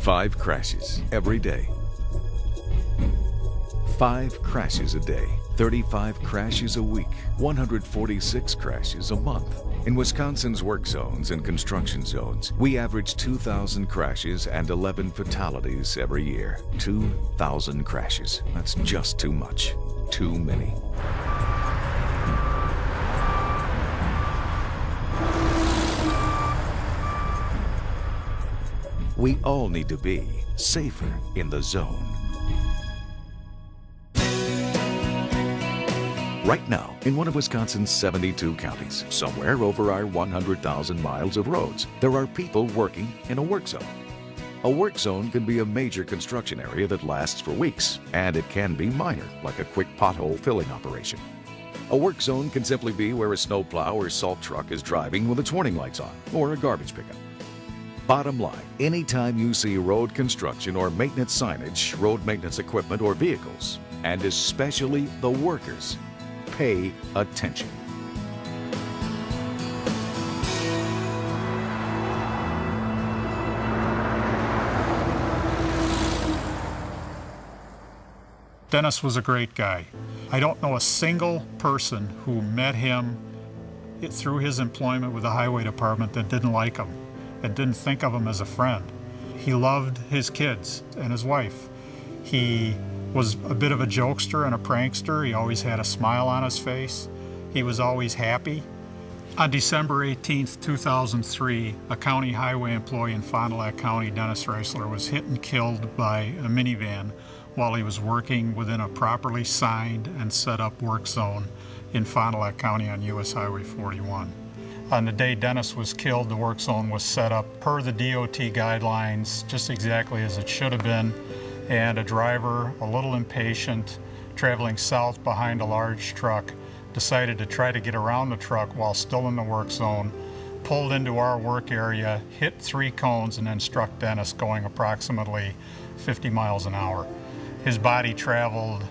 5 crashes every day. 5 crashes a day, 35 crashes a week, 146 crashes a month. In Wisconsin's work zones and construction zones, we average 2,000 crashes and 11 fatalities every year. 2,000 crashes. That's just too much. Too many. We all need to be safer in the zone. Right now, in one of Wisconsin's 72 counties, somewhere over our 100,000 miles of roads, there are people working in a work zone. A work zone can be a major construction area that lasts for weeks, and it can be minor, like a quick pothole filling operation. A work zone can simply be where a snowplow or salt truck is driving with its warning lights on, or a garbage pickup. Bottom line, anytime you see road construction or maintenance signage, road maintenance equipment or vehicles, and especially the workers, pay attention. Dennis was a great guy. I don't know a single person who met him through his employment with the highway department that didn't like him and didn't think of him as a friend. He loved his kids and his wife. He was a bit of a jokester and a prankster. He always had a smile on his face. He was always happy. On December 18th, 2003, a county highway employee in Fond du Lac County, Dennis Reisler, was hit and killed by a minivan while he was working within a properly signed and set up work zone in Fond du Lac County on US Highway 41. On the day Dennis was killed, the work zone was set up per the DOT guidelines, just exactly as it should have been. And a driver, a little impatient, traveling south behind a large truck, decided to try to get around the truck while still in the work zone, pulled into our work area, hit 3 cones, and then struck Dennis going approximately 50 miles an hour. His body traveled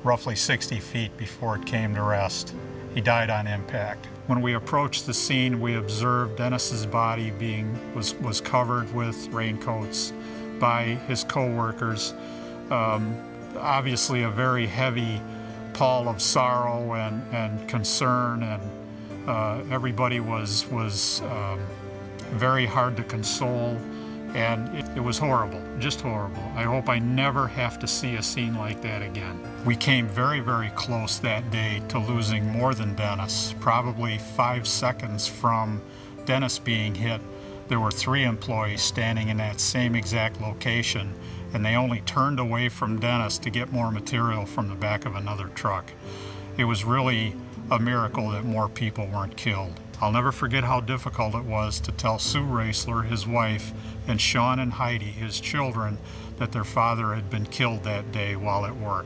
roughly 60 feet before it came to rest. He died on impact. When we approached the scene, we observed Dennis's body was covered with raincoats by his co-workers. Obviously a very heavy pall of sorrow and concern, and everybody was very hard to console, and it was horrible, just horrible. I hope I never have to see a scene like that again. We came very, very close that day to losing more than Dennis. Probably 5 seconds from Dennis being hit, there were 3 employees standing in that same exact location, and they only turned away from Dennis to get more material from the back of another truck. It was really a miracle that more people weren't killed. I'll never forget how difficult it was to tell Sue Reisler, his wife, and Sean and Heidi, his children, that their father had been killed that day while at work.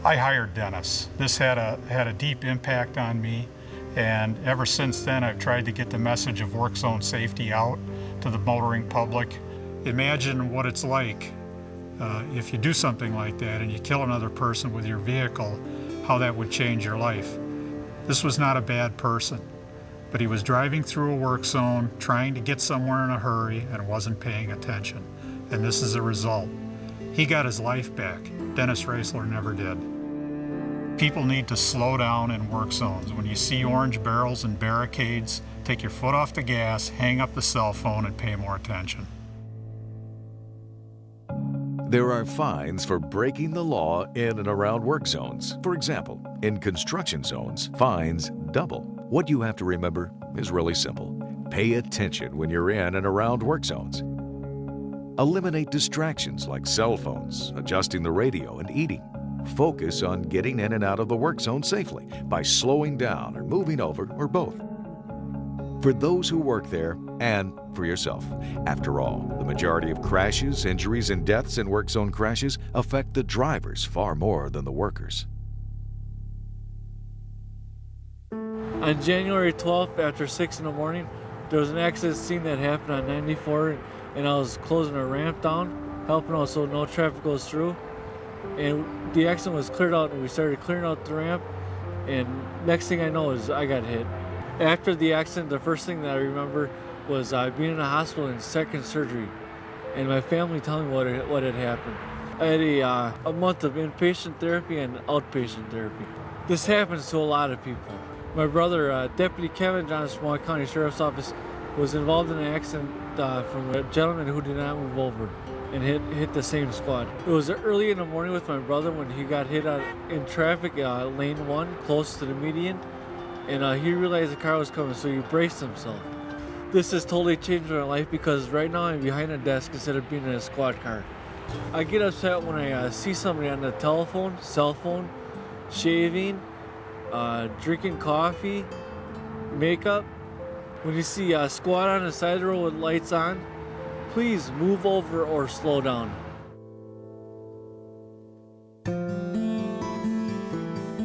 I hired Dennis. This had a deep impact on me, and ever since then I've tried to get the message of work zone safety out to the motoring public. Imagine what it's like if you do something like that and you kill another person with your vehicle, how that would change your life. This was not a bad person, but he was driving through a work zone, trying to get somewhere in a hurry, and wasn't paying attention. And this is the result. He got his life back. Dennis Reisler never did. People need to slow down in work zones. When you see orange barrels and barricades, take your foot off the gas, hang up the cell phone, and pay more attention. There are fines for breaking the law in and around work zones. For example, in construction zones, fines double. What you have to remember is really simple. Pay attention when you're in and around work zones. Eliminate distractions like cell phones, adjusting the radio, and eating. Focus on getting in and out of the work zone safely by slowing down or moving over, or both. For those who work there and for yourself. After all, the majority of crashes, injuries, and deaths in work zone crashes affect the drivers far more than the workers. On January 12th, after 6 in the morning, there was an accident scene that happened on 94, and I was closing a ramp down, helping out so no traffic goes through. And the accident was cleared out, and we started clearing out the ramp, and next thing I know is I got hit. After the accident, the first thing that I remember was being in the hospital in second surgery. and my family telling me what had happened. I had a month of inpatient therapy and outpatient therapy. This happens to a lot of people. My brother, Deputy Kevin Johnson, Swan County Sheriff's Office, was involved in an accident from a gentleman who did not move over and hit the same squad. It was early in the morning with my brother when he got hit in traffic, lane 1, close to the median, and he realized the car was coming, so he braced himself. This has totally changed my life because right now I'm behind a desk instead of being in a squad car. I get upset when I see somebody on the telephone, cell phone, shaving, drinking coffee, makeup. When you see a squad on the side of the road with lights on, please move over or slow down.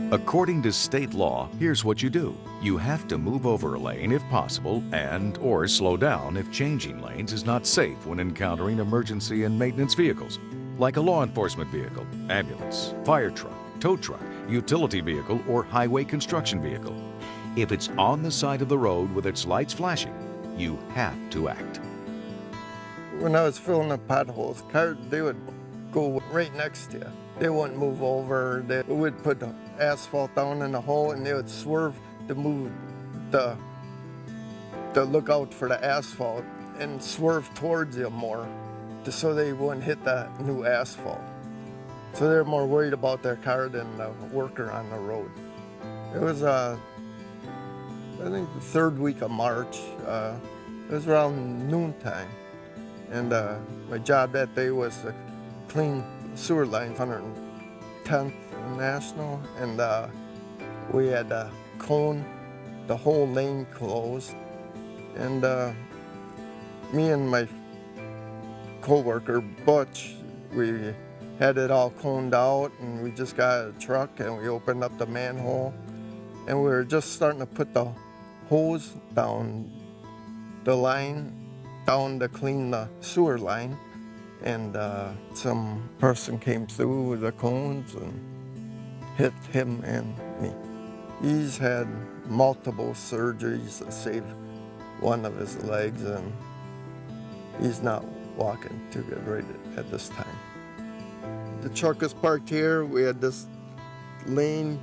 According to state law, here's what you do. You have to move over a lane if possible or slow down if changing lanes is not safe when encountering emergency and maintenance vehicles, like a law enforcement vehicle, ambulance, fire truck, tow truck, utility vehicle, or highway construction vehicle. If it's on the side of the road with its lights flashing, you have to act. When I was filling the potholes, cars, they would go right next to you. They wouldn't move over. They would put the asphalt down in the hole and they would swerve to move the look out for the asphalt and swerve towards you more so they wouldn't hit the new asphalt. So they're more worried about their car than the worker on the road. It was, I think, the third week of March. It was around noontime. And my job that day was to clean sewer line, 110th National, and we had a cone, the whole lane closed, and me and my co-worker Butch, we had it all coned out, and we just got a truck and we opened up the manhole, and we were just starting to put the hose down the line down to clean the sewer line, and some person came through with the cones and hit him and me. He's had multiple surgeries to save one of his legs, and he's not walking too good right at this time. The truck is parked here. We had this lane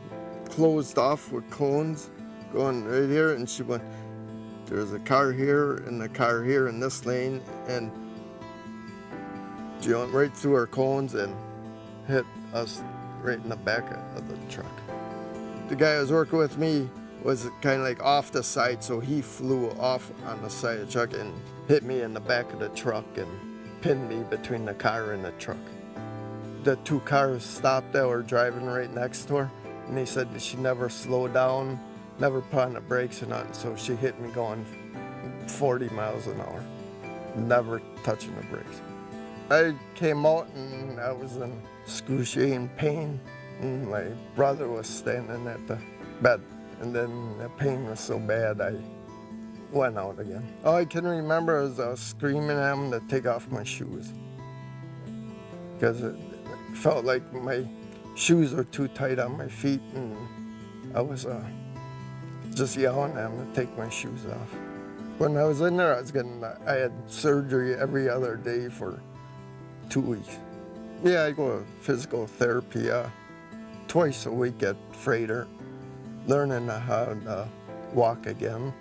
closed off with cones going right here, and she went, there's a car here and a car here in this lane, and she went right through our cones and hit us right in the back of the truck. The guy who was working with me was kind of like off the side, so he flew off on the side of the truck and hit me in the back of the truck and pinned me between the car and the truck. The two cars stopped that were driving right next to her, and they said that she never slowed down, never put on the brakes or nothing, so she hit me going 40 miles an hour, never touching the brakes. I came out and I was in excruciating pain, and my brother was standing at the bed, and then the pain was so bad I went out again. All I can remember is I was screaming at him to take off my shoes, because it felt like my shoes were too tight on my feet, and I was just yelling at him to take my shoes off. When I was in there, I had surgery every other day for 2 weeks. Yeah, I go to physical therapy twice a week at Freighter, learning how to walk again.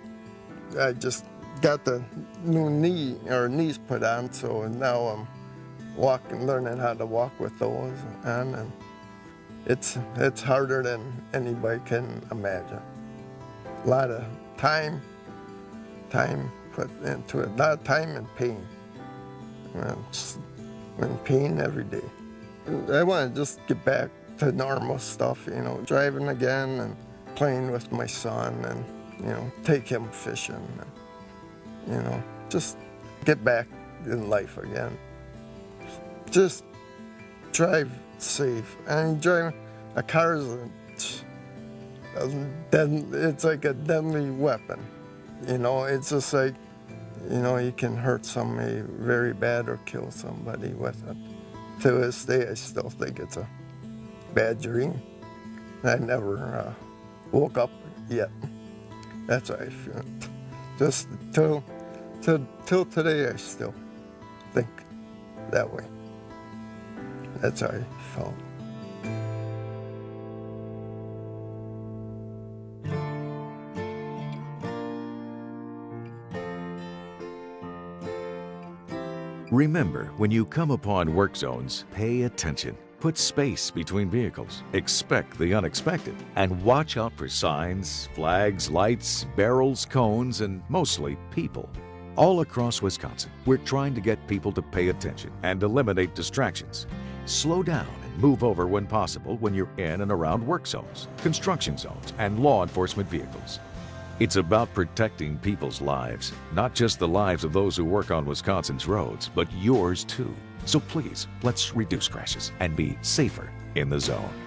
I just got the new knees put on, so now I'm learning how to walk with those on, and it's harder than anybody can imagine. A lot of time put into it, a lot of time and pain. I'm in pain every day. I want to just get back to normal stuff, driving again and playing with my son and, take him fishing and, just get back in life again. Just drive safe. And driving a car is it's like a deadly weapon. It's just like, you can hurt somebody very bad or kill somebody with it. To this day, I still think it's a bad dream. I never woke up yet. That's how I feel. Just till today, I still think that way. That's how I felt. Remember, when you come upon work zones, pay attention. Put space between vehicles, expect the unexpected, and watch out for signs, flags, lights, barrels, cones, and mostly people. All across Wisconsin, we're trying to get people to pay attention and eliminate distractions. Slow down and move over when possible when you're in and around work zones, construction zones, and law enforcement vehicles. It's about protecting people's lives, not just the lives of those who work on Wisconsin's roads, but yours too. So please, let's reduce crashes and be safer in the zone.